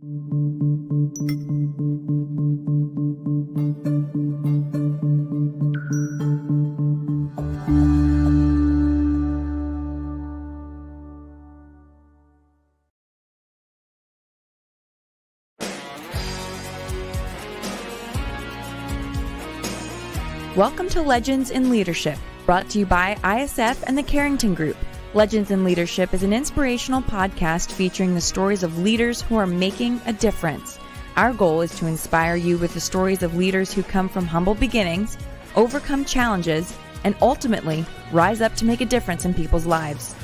Welcome to Legends in Leadership, brought to you by ISF and the Carrington Group. Legends in Leadership is an inspirational podcast featuring the stories of leaders who are making a difference. Our goal is to inspire you with the stories of leaders who come from humble beginnings, overcome challenges, and ultimately rise up to make a difference in people's lives.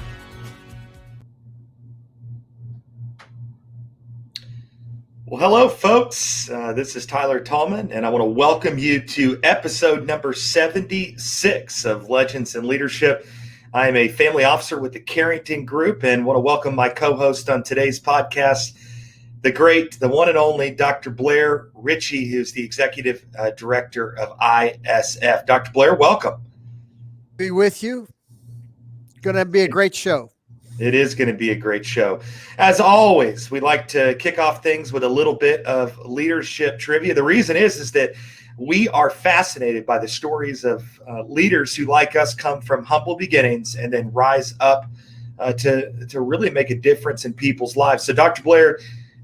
Well, hello, folks. This is Tyler Tallman, and I want to welcome you to episode number 76 of Legends in Leadership. I am a family officer with the Carrington Group and want to welcome my co-host on today's podcast, the great, the one and only Dr. Blair Ritchie, who's the executive director of ISF. Dr. Blair, welcome. Be with you. Going to be a great show. It is going to be a great show. As always, we like to kick off things with a little bit of leadership trivia. The reason is that we are fascinated by the stories of leaders who, like us, come from humble beginnings and then rise up to really make a difference in people's lives. So, Dr. Blair,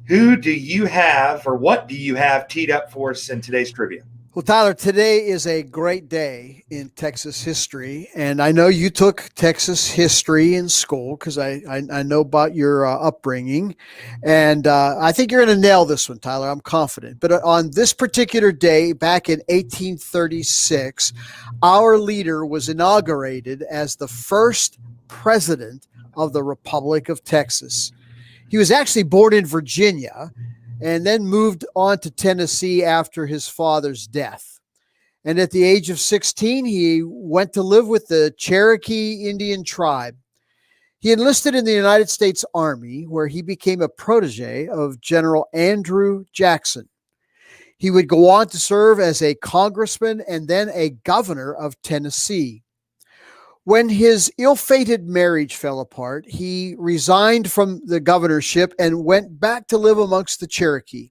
who do you have or what do you have teed up for us in today's trivia? Well, Tyler, today is a great day in Texas history, and I know you took Texas history in school because I know about your upbringing, and I think you're going to nail this one, Tyler. I'm confident. But on this particular day, back in 1836, our leader was inaugurated as the first president of the Republic of Texas. He was actually born in Virginia and then moved on to Tennessee after his father's death. And at the age of 16, he went to live with the Cherokee Indian tribe. He enlisted in the United States Army, where he became a protege of General Andrew Jackson. He would go on to serve as a congressman and then a governor of Tennessee. When his ill-fated marriage fell apart, he resigned from the governorship and went back to live amongst the Cherokee.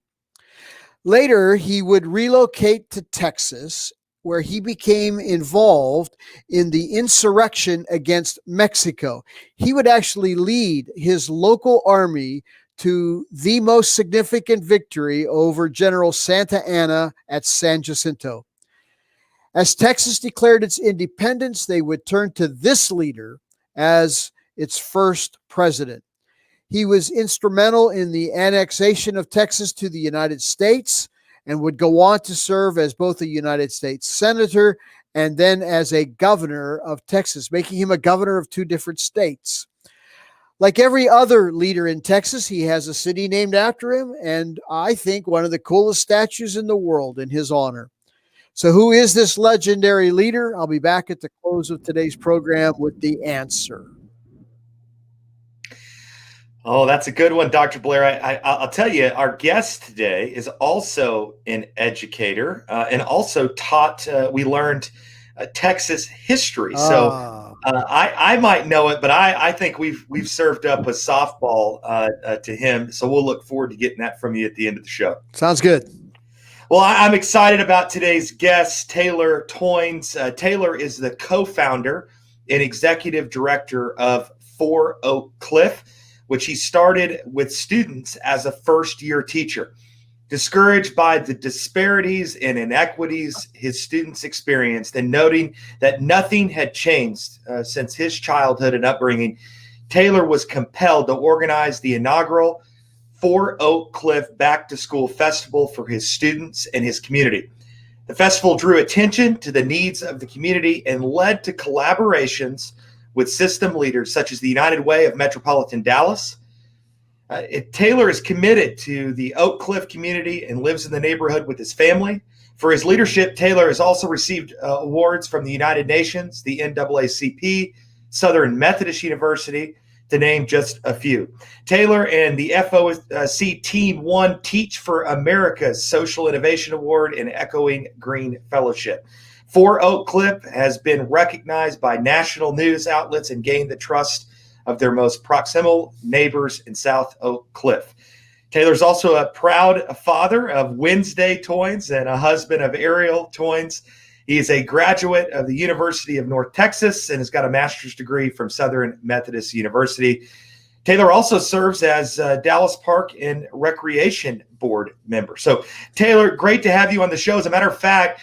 Later, he would relocate to Texas, where he became involved in the insurrection against Mexico. He would actually lead his local army to the most significant victory over General Santa Anna at San Jacinto. As Texas declared its independence, they would turn to this leader as its first president. He was instrumental in the annexation of Texas to the United States and would go on to serve as both a United States senator and then as a governor of Texas, making him a governor of two different states. Like every other leader in Texas, he has a city named after him, and I think one of the coolest statues in the world in his honor. So who is this legendary leader? I'll be back at the close of today's program with the answer. Oh, that's a good one, Dr. Blair. I'll tell you, our guest today is also an educator and also taught, we learned Texas history. So I might know it, but I think we've served up a softball to him. So we'll look forward to getting that from you at the end of the show. Sounds good. Well, I'm excited about today's guest, Taylor Toynes. Taylor is the co-founder and executive director of 4 Oak Cliff, which he started with students as a first-year teacher. Discouraged by the disparities and inequities his students experienced and noting that nothing had changed since his childhood and upbringing, Taylor was compelled to organize the inaugural 4 Oak Cliff Back to School Festival for his students and his community. The festival drew attention to the needs of the community and led to collaborations with system leaders such as the United Way of Metropolitan Dallas. Taylor is committed to the Oak Cliff community and lives in the neighborhood with his family. For his leadership, Taylor has also received awards from the United Nations, the NAACP, Southern Methodist University, to name just a few. Taylor and the FOC team won Teach for America's Social Innovation Award and Echoing Green Fellowship. 4 Oak Cliff has been recognized by national news outlets and gained the trust of their most proximal neighbors in South Oak Cliff. Taylor's also a proud father of Wednesday Toynes and a husband of Ariel Toynes. He is a graduate of the University of North Texas and has got a master's degree from Southern Methodist University. Taylor also serves as Dallas Park and Recreation Board member. So, Taylor, great to have you on the show. As a matter of fact,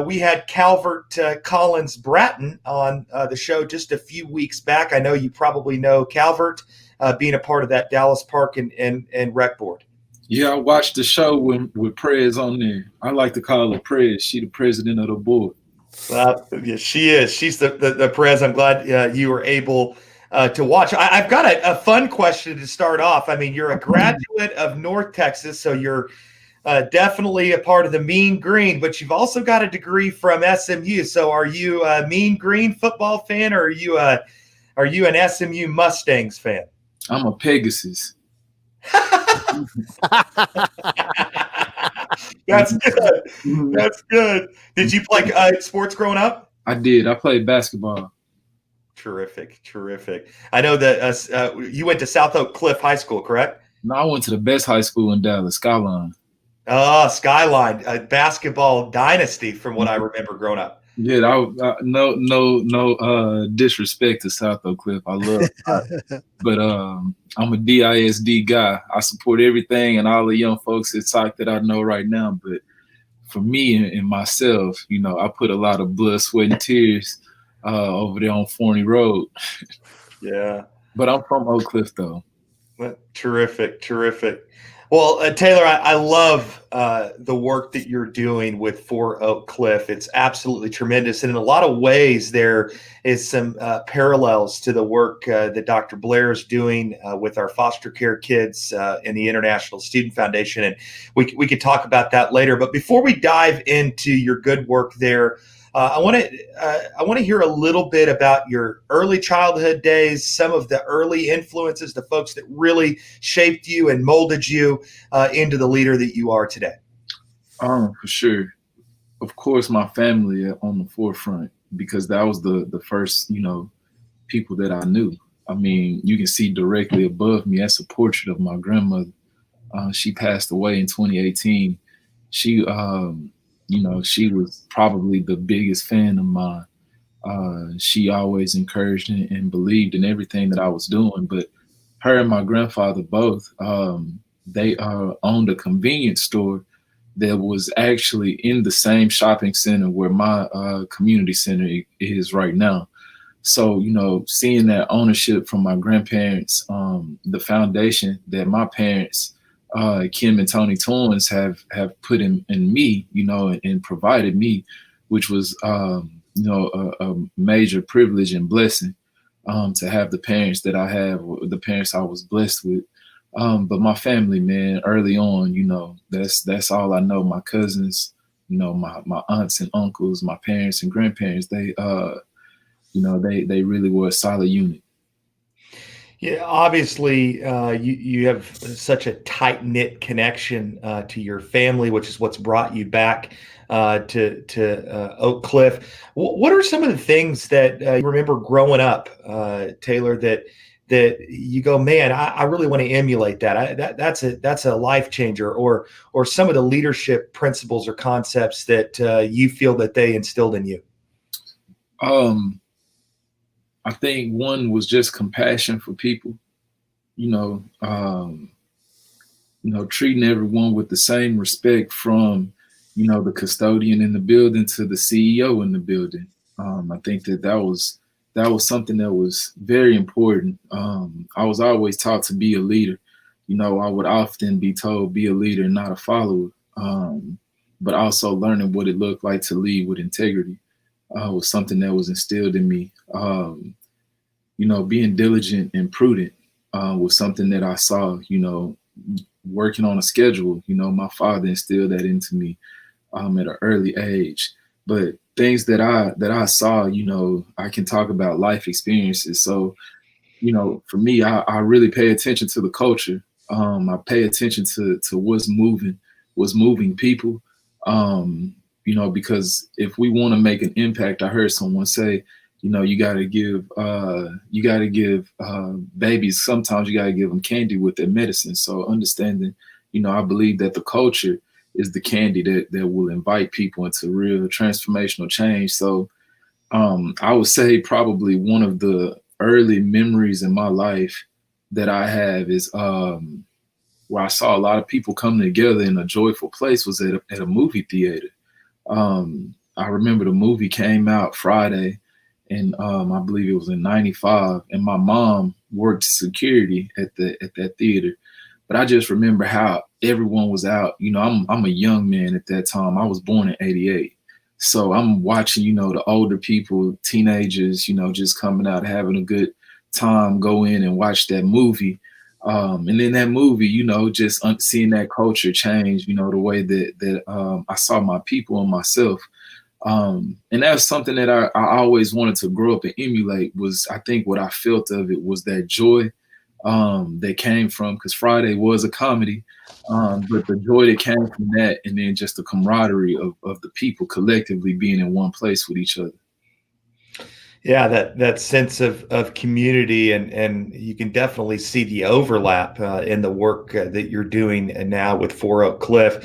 we had Calvert Collins Bratton on the show just a few weeks back. I know you probably know Calvert, being a part of that Dallas Park and Rec Board. Yeah, I watched the show with Prez on there. I like to call her Prez. She the president of the board. Yeah, she is. She's the Prez. I'm glad you were able to watch. I've got a fun question to start off. I mean, you're a graduate of North Texas, so you're definitely a part of the Mean Green, but you've also got a degree from SMU. So are you a Mean Green football fan, or are you an SMU Mustangs fan? I'm a Pegasus. That's good. That's good. Did you play sports growing up? I did. I played basketball. Terrific. I know that you went to South Oak Cliff High School, correct? No, I went to the best high school in Dallas, Skyline. Oh, Skyline, a basketball dynasty from what I remember growing up. Yeah, no disrespect to South Oak Cliff. I love it. But I'm a DISD guy. I support everything and all the young folks at SOC that I know right now. But for me and myself, I put a lot of blood, sweat, and tears over there on Forney Road. Yeah. But I'm from Oak Cliff, though. Terrific. Well, Taylor, I love the work that you're doing with 4 Oak Cliff. It's absolutely tremendous. And in a lot of ways, there is some parallels to the work that Dr. Blair is doing with our foster care kids in the International Student Foundation. And we could talk about that later. But before we dive into your good work there, I want to hear a little bit about your early childhood days, some of the early influences, the folks that really shaped you and molded you into the leader that you are today. For sure. Of course, my family on the forefront, because that was the first, people that I knew. I mean, you can see directly above me, that's a portrait of my grandmother. She passed away in 2018. She was probably the biggest fan of mine. She always encouraged and believed in everything that I was doing. But her and my grandfather both, they owned a convenience store that was actually in the same shopping center where my community center is right now. So, seeing that ownership from my grandparents, the foundation that my parents, Kim and Tony Toynes have put in me, and provided me, which was, a major privilege and blessing to have the parents that I have, the parents I was blessed with. But my family, man, early on, that's all I know. My cousins, my aunts and uncles, my parents and grandparents, they really were a solid unit. Yeah, obviously, you have such a tight-knit connection to your family, which is what's brought you back to Oak Cliff. What are some of the things that you remember growing up, Taylor, that you go, man, I really want to emulate that. That's a life changer, or some of the leadership principles or concepts that you feel that they instilled in you? I think one was just compassion for people, treating everyone with the same respect, from, the custodian in the building to the CEO in the building. I think that was something that was very important. I was always taught to be a leader. I would often be told, be a leader, not a follower. But also learning what it looked like to lead with integrity was something that was instilled in me. Being diligent and prudent was something that I saw, working on a schedule. My father instilled that into me at an early age. But things that I saw, I can talk about life experiences. So, for me, I really pay attention to the culture. I pay attention to what's moving people. Because if we want to make an impact, I heard someone say, You got to give babies, sometimes you got to give them candy with their medicine. So understanding, I believe that the culture is the candy that will invite people into real transformational change. So I would say probably one of the early memories in my life that I have is where I saw a lot of people come together in a joyful place was at a movie theater. I remember the movie came out Friday, and I believe it was in '95, and my mom worked security at that theater. But I just remember how everyone was out. I'm a young man at that time. I was born in '88. So I'm watching, the older people, teenagers, just coming out, having a good time, go in and watch that movie. And then that movie, just seeing that culture change, the way that I saw my people and myself. And that's something that I always wanted to grow up and emulate. Was, I think what I felt of it was that joy that came from, because Friday was a comedy, but the joy that came from that, and then just the camaraderie of the people collectively being in one place with each other. Yeah, that sense of community, and you can definitely see the overlap in the work that you're doing now with 4 Oak Cliff.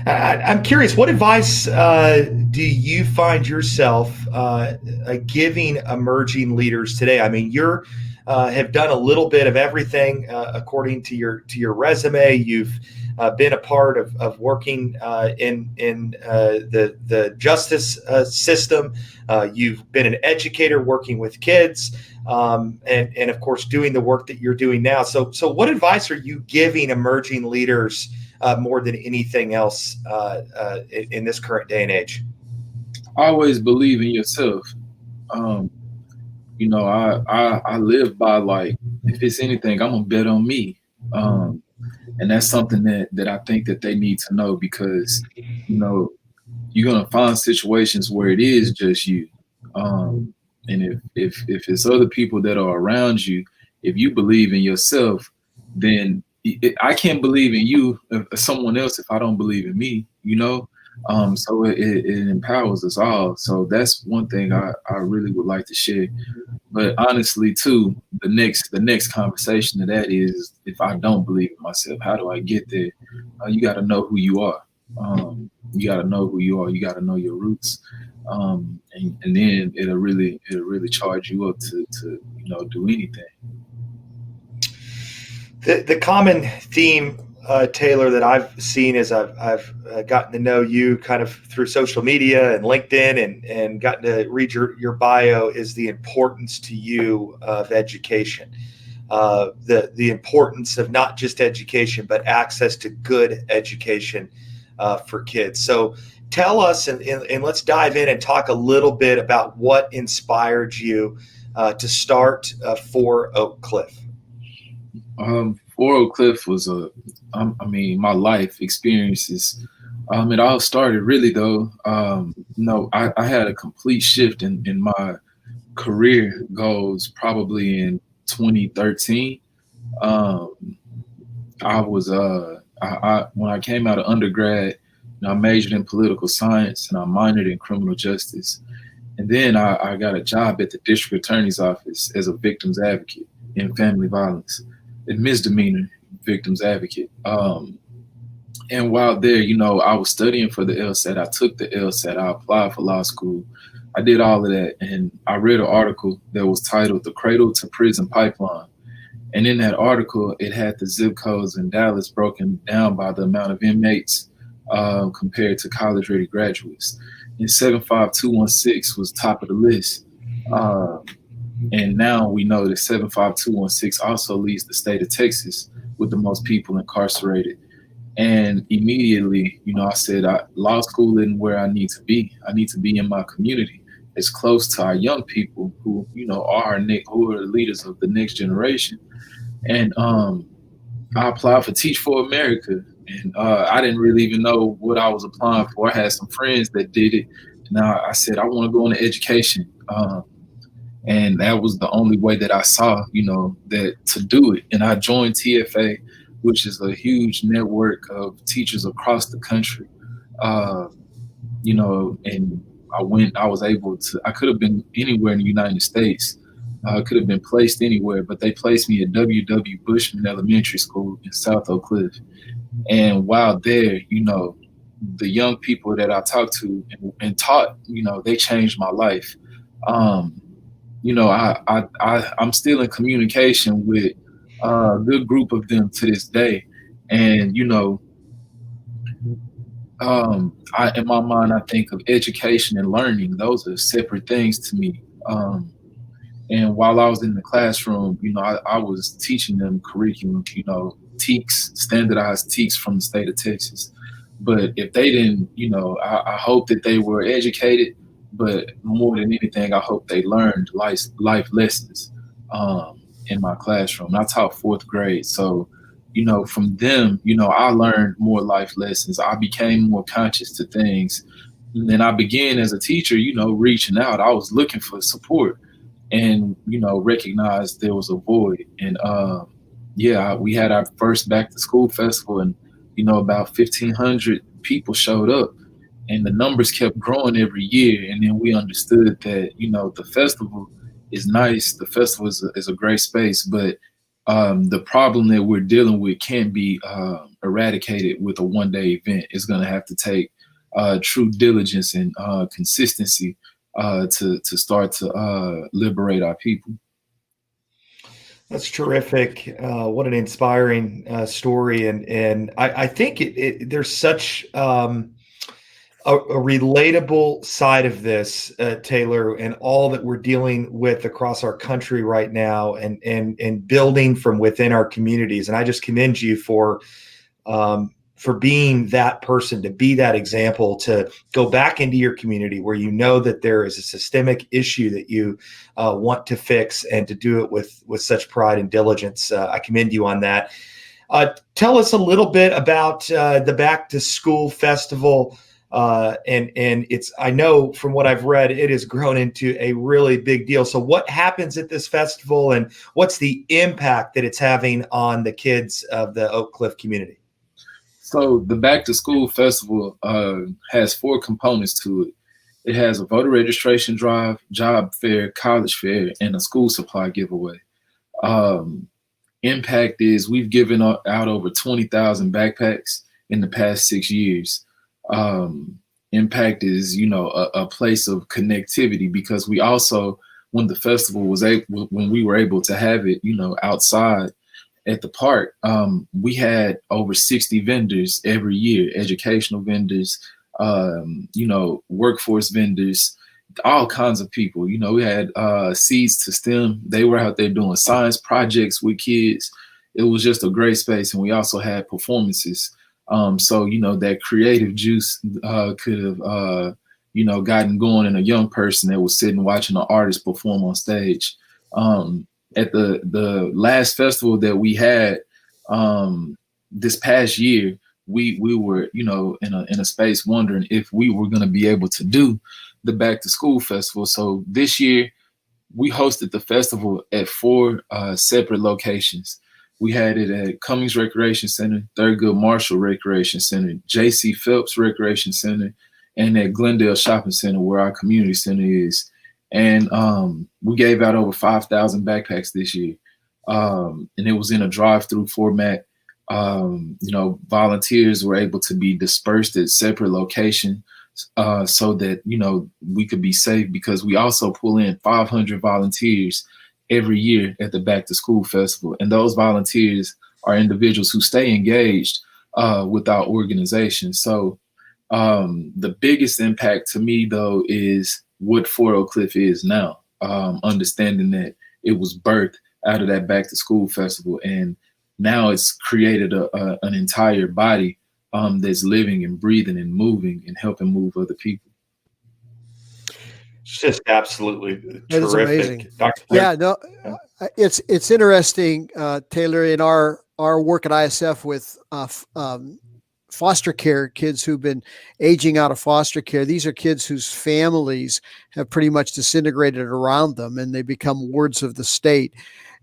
I'm curious, what advice do you find yourself giving emerging leaders today? I mean, you're have done a little bit of everything according to your resume. You've been a part of working in the justice system. You've been an educator working with kids, and of course doing the work that you're doing now. So what advice are you giving emerging leaders more than anything else in this current day and age? Always believe in yourself. I live by, like, if it's anything, I'm gonna bet on me. And that's something that I think that they need to know, because, you're gonna find situations where it is just you. And if it's other people that are around you, if you believe in yourself, then I can't believe in you, someone else, if I don't believe in me, so it empowers us all. So that's one thing I really would like to share. But honestly, too, the next conversation to that is, if I don't believe in myself, how do I get there? You got to know who you are. You got to know who you are. You got to know your roots, and then it'll really charge you up to do anything. The common theme, Taylor, that I've seen as I've gotten to know you kind of through social media and LinkedIn and gotten to read your bio, is the importance to you of education, the importance of not just education, but access to good education for kids. So tell us, and let's dive in and talk a little bit about what inspired you to start 4 Oak Cliff. 4 Oak Cliff was my life experiences. It all started really, though. I had a complete shift in my career goals probably in 2013. When I came out of undergrad, I majored in political science and I minored in criminal justice. And then I got a job at the district attorney's office as a victim's advocate in family violence and misdemeanor victims advocate. And while there, I was studying for the LSAT. I took the LSAT. I applied for law school. I did all of that. And I read an article that was titled "The Cradle to Prison Pipeline." And in that article, it had the zip codes in Dallas broken down by the amount of inmates compared to college-ready graduates. And 75216 was top of the list. And now we know that 75216 also leads the state of Texas with the most people incarcerated. And immediately, I said, law school isn't where I need to be. I need to be in my community, as close to our young people who, are the leaders of the next generation. And I applied for Teach for America. And I didn't really even know what I was applying for. I had some friends that did it. And I said, I want to go into education. And that was the only way that I saw, that to do it. And I joined TFA, which is a huge network of teachers across the country. And I was able to, I could have been anywhere in the United States. I could have been placed anywhere, but they placed me at W.W. Bushman Elementary School in South Oak Cliff. And while there, the young people that I talked to and taught, they changed my life. I'm still in communication with a good group of them to this day. And, in my mind, I think of education and learning. Those are separate things to me. And while I was in the classroom, I was teaching them curriculum, TEKS, standardized TEKS from the state of Texas. But if they didn't, I hope that they were educated, but more than anything, I hope they learned life lessons in my classroom. I taught fourth grade. So, from them, I learned more life lessons. I became more conscious to things. And then I began as a teacher, reaching out. I was looking for support and, recognized there was a void. And we had our first back to school festival, and, about 1,500 people showed up, and the numbers kept growing every year. And then we understood that, the festival is nice. The festival is a great space, but the problem that we're dealing with can't be eradicated with a one-day event. It's going to have to take true diligence and consistency to start to liberate our people. That's terrific. What an inspiring story. And I think there's such a relatable side of this, Taylor, and all that we're dealing with across our country right now, and building from within our communities. And I just commend you for being that person, to be that example, to go back into your community where that there is a systemic issue that you want to fix, and to do it with such pride and diligence. I commend you on that. Tell us a little bit about the Back to School Festival. And I know from what I've read, it has grown into a really big deal. So what happens at this festival, and what's the impact that it's having on the kids of the Oak Cliff community? So the Back to School Festival has 4 components to it. It has a voter registration drive, job fair, college fair, and a school supply giveaway. Impact is we've given out over 20,000 backpacks in the past 6 years. Impact is, a place of connectivity, because we also, when the festival when we were able to have it, outside at the park, we had over 60 vendors every year, educational vendors, workforce vendors, all kinds of people. We had Seeds to STEM. They were out there doing science projects with kids. It was just a great space. And we also had performances. So, that creative juice could have, gotten going in a young person that was sitting watching an artist perform on stage. At the last festival that we had this past year, we were, in a space wondering if we were going to be able to do the Back to School Festival. So this year we hosted the festival at 4 separate locations. We had it at Cummings Recreation Center, Thurgood Marshall Recreation Center, J.C. Phelps Recreation Center, and at Glendale Shopping Center, where our community center is. And we gave out over 5,000 backpacks this year. And it was in a drive-through format. Volunteers were able to be dispersed at separate locations so that, we could be safe, because we also pull in 500 volunteers every year at the Back to School Festival. And those volunteers are individuals who stay engaged with our organization. So the biggest impact to me, though, is what Fort Oak Cliff is now, understanding that it was birthed out of that Back to School Festival. And now it's created an entire body that's living and breathing and moving and helping move other people. It's just absolutely That is amazing. Dr. Yeah, no, it's interesting, Taylor, in our work at ISF with foster care kids who've been aging out of foster care. These are kids whose families have pretty much disintegrated around them, and they become wards of the state.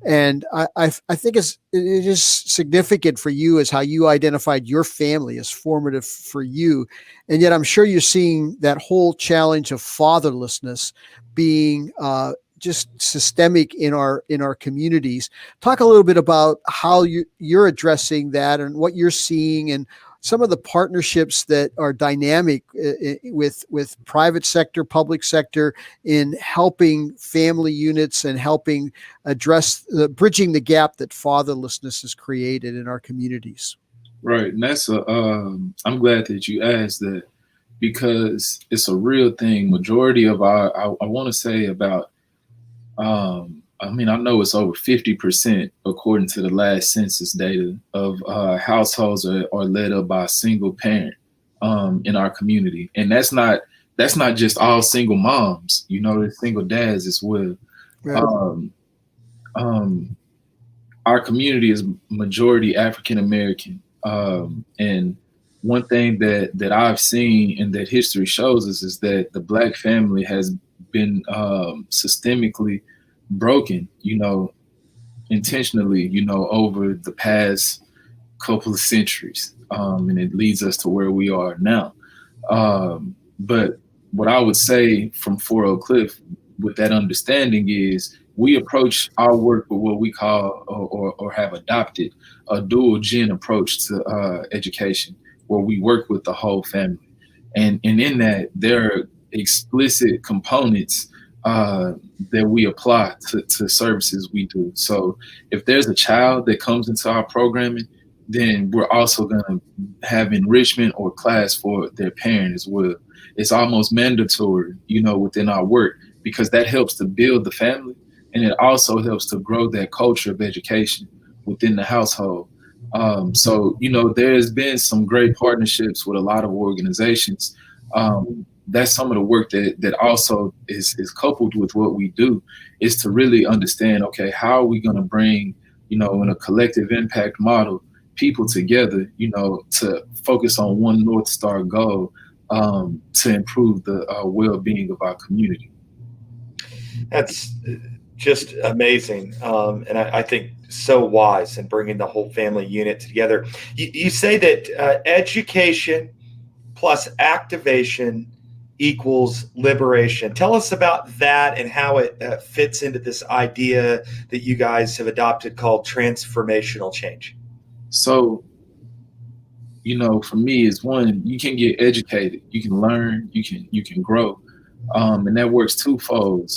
And I think it is significant for you as how you identified your family as formative for you. And yet I'm sure you're seeing that whole challenge of fatherlessness being just systemic in our communities. Talk a little bit about how you're addressing that and what you're seeing, and some of the partnerships that are dynamic with private sector, public sector, in helping family units and helping address bridging the gap that fatherlessness has created in our communities. Right. And that's I'm glad that you asked that, because it's a real thing. Majority of I want to say about, I know it's over 50%, according to the last census data, of households are led up by a single parent in our community. And that's not just all single moms, there's single dads as well. Right. Our community is majority African American. And one thing that I've seen and that history shows us is that the Black family has been systemically broken, intentionally, over the past couple of centuries. And it leads us to where we are now. But what I would say from 4 Oak Cliff with that understanding is we approach our work with what we call or have adopted a dual gen approach to education, where we work with the whole family. And in that, there are explicit components that we apply to services we do. So if there's a child that comes into our programming, then we're also going to have enrichment or class for their parent as well. It's almost mandatory, within our work, because that helps to build the family, and it also helps to grow that culture of education within the household. So, there's been some great partnerships with a lot of organizations. That's some of the work that also is coupled with what we do, is to really understand, okay, how are we going to bring, in a collective impact model, people together, to focus on one North Star goal, to improve the well-being of our community. That's just amazing. And I think so wise in bringing the whole family unit together. You say that education plus activation equals liberation. Tell us about that and how it fits into this idea that you guys have adopted called transformational change. So, for me, it's one, you can get educated, you can learn, you can grow. And that works twofold.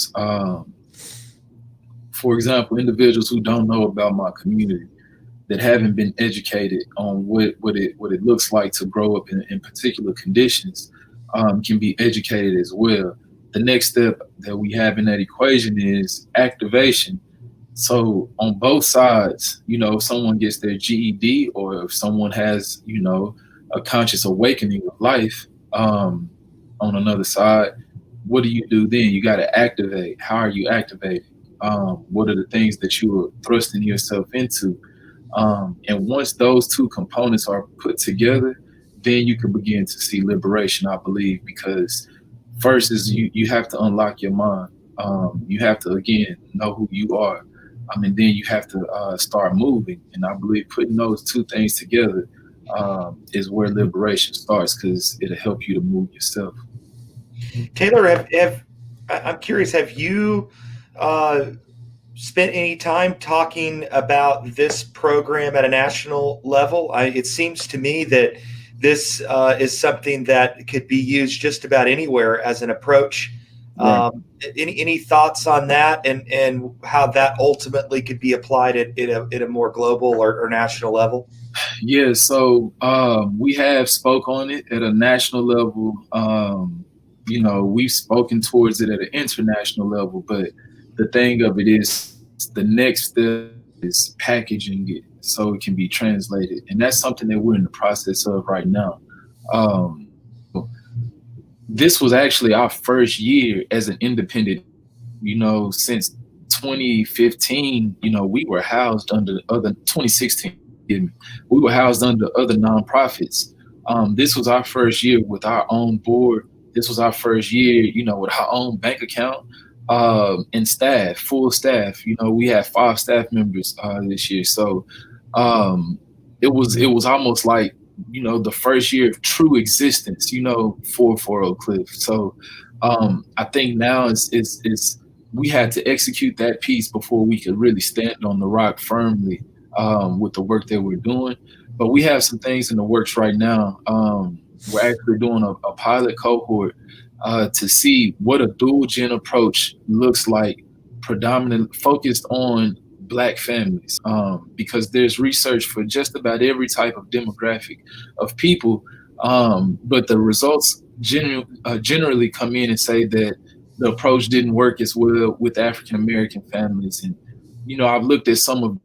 For example, individuals who don't know about my community, that haven't been educated on what it looks like to grow up in particular conditions, can be educated as well. The next step that we have in that equation is activation. So on both sides, if someone gets their GED, or if someone has, a conscious awakening of life, on another side, what do you do then? You got to activate. How are you activating? What are the things that you are thrusting yourself into? And once those two components are put together, then you can begin to see liberation, I believe, because first is you have to unlock your mind. You have to, again, know who you are. And then you have to start moving. And I believe putting those two things together is where liberation starts, because it'll help you to move yourself. Taylor, I'm curious, have you spent any time talking about this program at a national level? It seems to me that this is something that could be used just about anywhere as an approach. Right. Any thoughts on that, and how that ultimately could be applied at a more global or national level? Yeah, so we have spoke on it at a national level. We've spoken towards it at an international level, but the thing of it is, the next step is packaging it so it can be translated. And that's something that we're in the process of right now. This was actually our first year as an independent, since 2015, we were housed under 2016, we were housed under other nonprofits This was our first year with our own board. This was our first year, with our own bank account, and staff, full staff. We had 5 staff members this year. So it was almost like, the first year of true existence, for Oak Cliff. So I think now it's we had to execute that piece before we could really stand on the rock firmly with the work that we're doing. But we have some things in the works right now. We're actually doing a pilot cohort to see what a dual gen approach looks like, predominantly focused on Black families, because there's research for just about every type of demographic of people, but the results generally come in and say that the approach didn't work as well with African American families. And I've looked at some of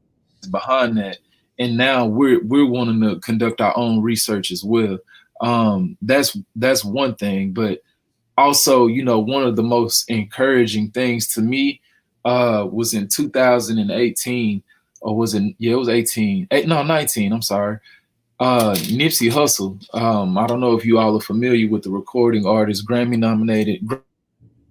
behind that, and now we're wanting to conduct our own research as well. That's one thing, but also, one of the most encouraging things to me was in 2018, or was it? Yeah, it was 19. I'm sorry. Nipsey Hussle. I don't know if you all are familiar with the recording artist, Grammy nominated,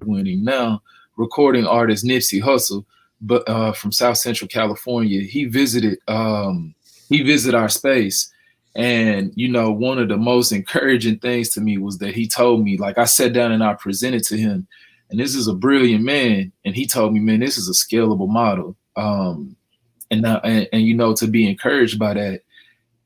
winning now recording artist Nipsey Hussle, but from South Central California. He visited our space. And, one of the most encouraging things to me was that he told me, like, I sat down and I presented to him, and this is a brilliant man. And he told me, man, this is a scalable model. And to be encouraged by that.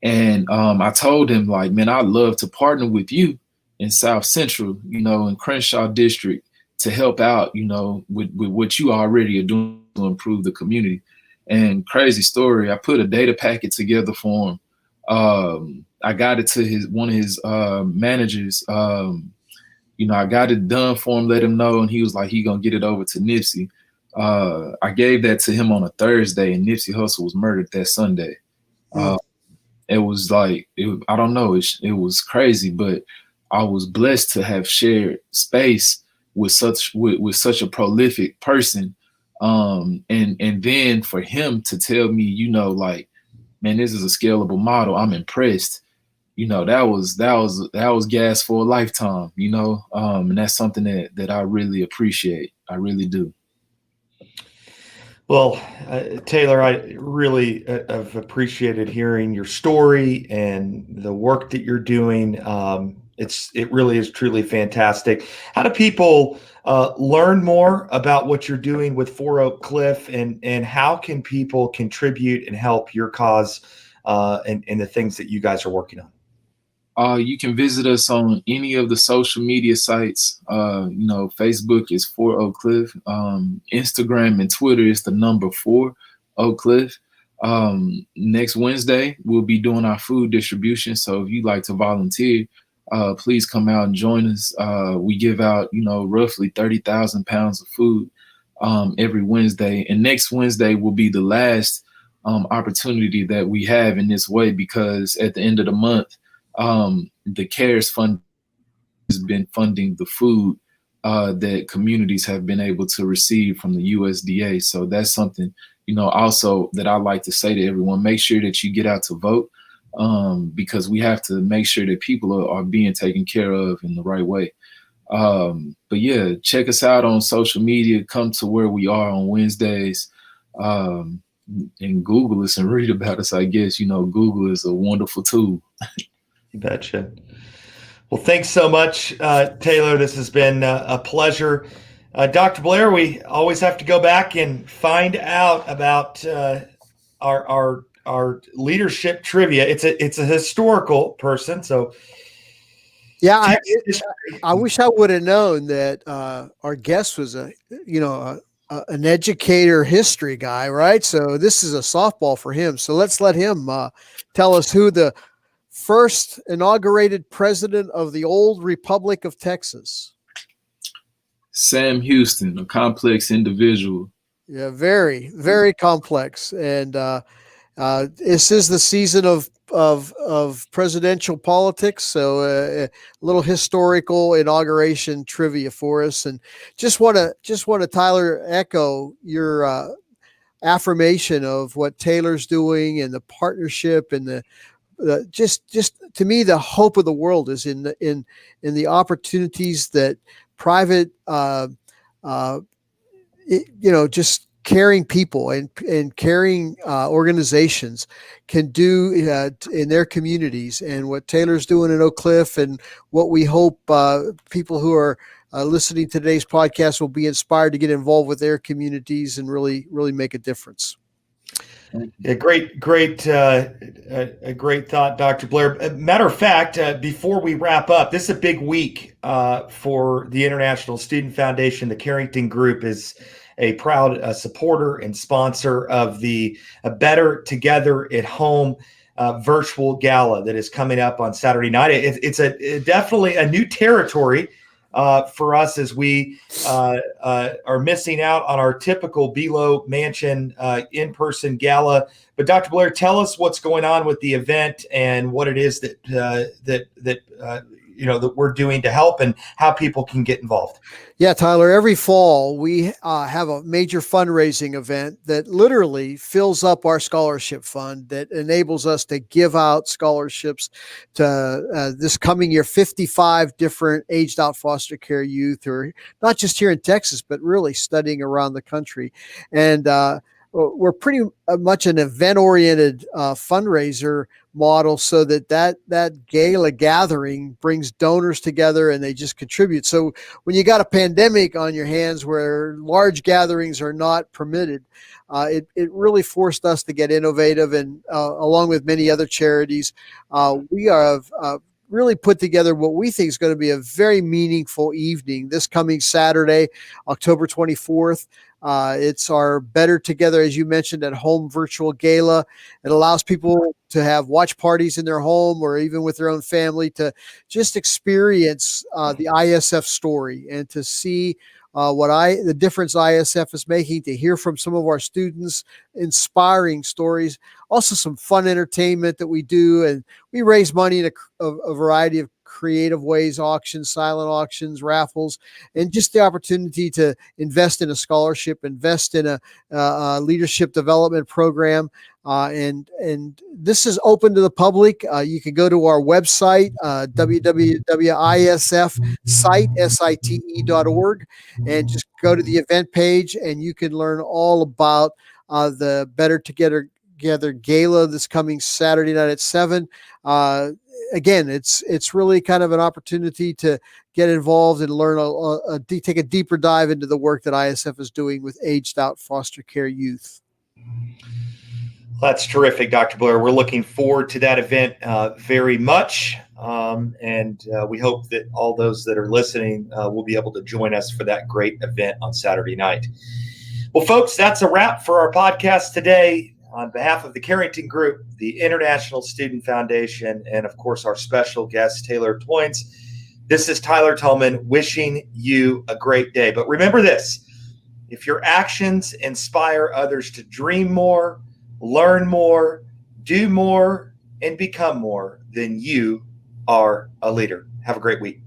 And I told him, like, man, I'd love to partner with you in South Central, in Crenshaw District, to help out, with what you already are doing to improve the community. And crazy story, I put a data packet together for him. I got it to one of his managers. I got it done for him, let him know, and he was like, he gonna get it over to Nipsey. I gave that to him on a Thursday, and Nipsey Hussle was murdered that Sunday. It was like, I don't know, it was crazy, but I was blessed to have shared space with such a prolific person, and then for him to tell me, like, man, this is a scalable model. I'm impressed. That was gas for a lifetime, and that's something that I really appreciate. I really do. Well, Taylor, I really have appreciated hearing your story and the work that you're doing. It really is truly fantastic. How do people learn more about what you're doing with 4 Oak Cliff, and how can people contribute and help your cause and the things that you guys are working on? You can visit us on any of the social media sites. Facebook is 4 Oak Cliff. Instagram and Twitter is the number 4 Oak Cliff. Next Wednesday, we'll be doing our food distribution. So if you'd like to volunteer, please come out and join us. We give out, roughly 30,000 pounds of food every Wednesday. And next Wednesday will be the last opportunity that we have in this way, because at the end of the month, the CARES Fund has been funding the food that communities have been able to receive from the USDA. So that's something, also that I like to say to everyone: make sure that you get out to vote, because we have to make sure that people are being taken care of in the right way. But yeah, check us out on social media. Come to where we are on Wednesdays, and Google us and read about us. I guess, Google is a wonderful tool. You betcha. Well, thanks so much, Taylor. This has been a pleasure. Dr. Blair, we always have to go back and find out about our leadership trivia. It's a historical person, so yeah. I wish I would have known that our guest was an educator, history guy, right? So this is a softball for him. So let's let him tell us who the first inaugurated president of the old Republic of Texas. Sam Houston, a complex individual. Yeah, very, very complex. And this is the season of presidential politics. So a little historical inauguration trivia for us. And just want to Tyler, echo your affirmation of what Taylor's doing and the partnership and the just to me, the hope of the world is in the opportunities that private, just caring people and caring organizations can do in their communities, and what Taylor's doing in Oak Cliff, and what we hope people who are listening to today's podcast will be inspired to get involved with their communities and really make a difference. Yeah, great thought, Dr. Blair. Matter of fact, before we wrap up, this is a big week for the International Student Foundation. The Carrington Group is a proud supporter and sponsor of the Better Together at Home virtual gala that is coming up on Saturday night. It's definitely a new territory for us, as we are missing out on our typical Belo Mansion in-person gala. But Dr. Blair, tell us what's going on with the event and what it is that we're doing to help, and how people can get involved. Yeah, Tyler, every fall we have a major fundraising event that literally fills up our scholarship fund, that enables us to give out scholarships to this coming year, 55 different aged out foster care youth, who are not just here in Texas, but really studying around the country. And we're pretty much an event-oriented fundraiser model, so that gala gathering brings donors together and they just contribute. So when you got a pandemic on your hands where large gatherings are not permitted, it really forced us to get innovative, and along with many other charities, we have really put together what we think is going to be a very meaningful evening this coming Saturday, October 24th. It's our Better Together, as you mentioned, at Home virtual gala. It allows people to have watch parties in their home or even with their own family to just experience the ISF story and to see the difference ISF is making, to hear from some of our students, inspiring stories, also some fun entertainment that we do. And we raise money in a variety of creative ways: auctions, silent auctions, raffles, and just the opportunity to invest in a scholarship, invest in a leadership development program. And this is open to the public. You can go to our website, www.isfsite.org, and just go to the event page, and you can learn all about the Better Together Gala this coming Saturday night at 7. Again, it's really kind of an opportunity to get involved and learn take a deeper dive into the work that ISF is doing with aged out foster care youth. That's terrific, Dr. Blair. We're looking forward to that event very much. And we hope that all those that are listening will be able to join us for that great event on Saturday night. Well, folks, that's a wrap for our podcast today. On behalf of the Carrington Group, the International Student Foundation, and of course our special guest, Taylor Toynes, this is Tyler Tillman wishing you a great day. But remember this: if your actions inspire others to dream more, learn more, do more, and become more, then you are a leader. Have a great week.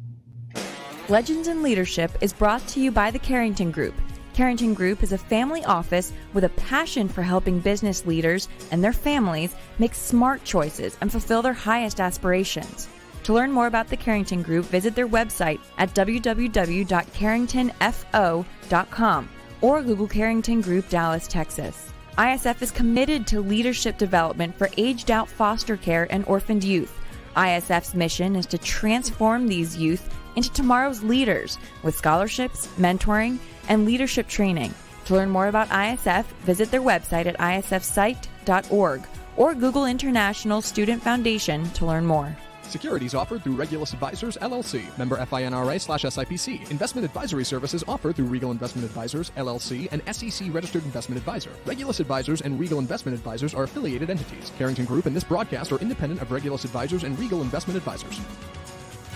Legends in Leadership is brought to you by the Carrington Group. Carrington Group is a family office with a passion for helping business leaders and their families make smart choices and fulfill their highest aspirations. To learn more about the Carrington Group, visit their website at www.carringtonfo.com or Google Carrington Group, Dallas, Texas. ISF is committed to leadership development for aged out foster care and orphaned youth. ISF's mission is to transform these youth into tomorrow's leaders with scholarships, mentoring, and leadership training. To learn more about ISF, visit their website at isfsite.org or Google International Student Foundation to learn more. Securities offered through Regulus Advisors, LLC, member FINRA/SIPC. Investment advisory services offered through Regal Investment Advisors, LLC, an SEC-registered investment advisor. Regulus Advisors and Regal Investment Advisors are affiliated entities. Carrington Group and this broadcast are independent of Regulus Advisors and Regal Investment Advisors.